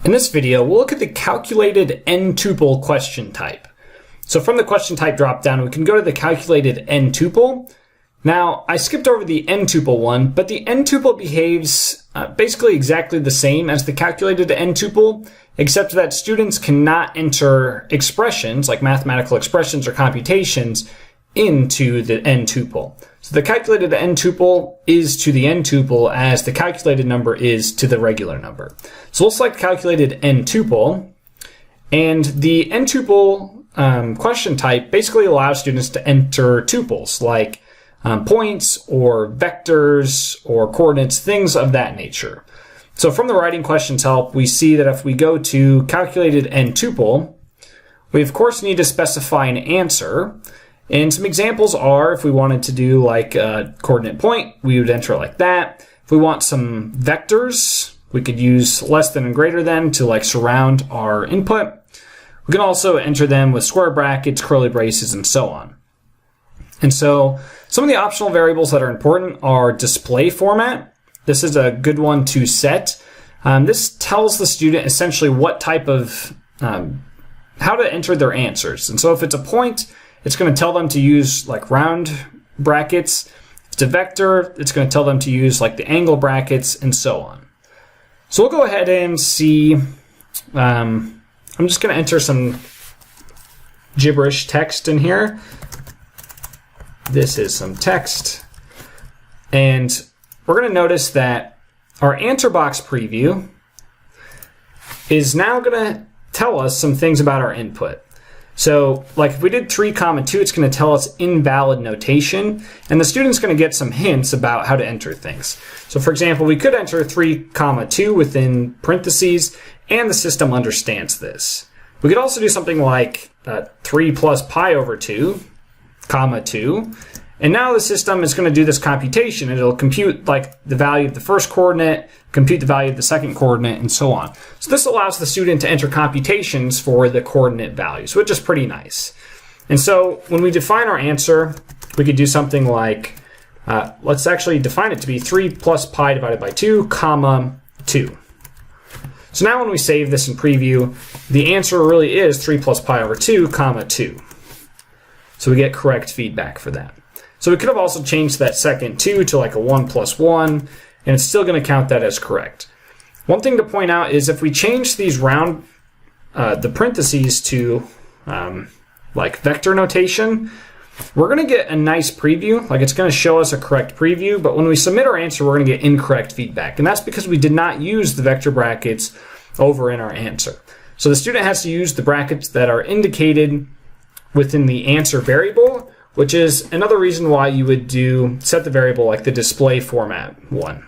In this video, we'll look at the calculated n-tuple question type. So from the question type dropdown, we can go to the calculated n-tuple. Now, I skipped over the n-tuple one, but the n-tuple behaves basically exactly the same as the calculated n-tuple, except that students cannot enter expressions, like mathematical expressions or computations, into the n-tuple. So the calculated n-tuple is to the n-tuple as the calculated number is to the regular number. So we'll select calculated n-tuple, and the n-tuple question type basically allows students to enter tuples like points or vectors or coordinates, things of that nature. So from the writing questions help, we see that if we go to calculated n-tuple, we of course need to specify an answer. And some examples are, if we wanted to do like a coordinate point, we would enter it like that. If we want some vectors, we could use less than and greater than to like surround our input. We can also enter them with square brackets, curly braces, and so on. And so some of the optional variables that are important are display format. This is a good one to set. This tells the student essentially what type of, how to enter their answers. And so if it's a point, it's going to tell them to use like round brackets. If it's a vector, it's going to tell them to use like the angle brackets and so on. So we'll go ahead and see, I'm just going to enter some gibberish text in here. This is some text. And we're going to notice that our answer box preview is now going to tell us some things about our input. So like if we did 3, 2, it's going to tell us invalid notation, and the student's going to get some hints about how to enter things. So for example, we could enter 3, 2 within parentheses, and the system understands this. We could also do something like 3 plus pi over 2, 2, and now the system is going to do this computation, and it'll compute like the value of the first coordinate, compute the value of the second coordinate, and so on. So this allows the student to enter computations for the coordinate values, which is pretty nice. And so when we define our answer, we could do something like, let's actually define it to be 3 plus pi divided by 2, 2. So now when we save this in preview, the answer really is 3 plus pi over 2, 2. So we get correct feedback for that. So we could have also changed that second 2 to like a 1 plus 1, and it's still going to count that as correct. One thing to point out is if we change these round, the parentheses to like vector notation, we're going to get a nice preview. Like it's going to show us a correct preview, but when we submit our answer, we're going to get incorrect feedback. And that's because we did not use the vector brackets over in our answer. So the student has to use the brackets that are indicated within the answer variable, which is another reason why you would set the variable like the display format one.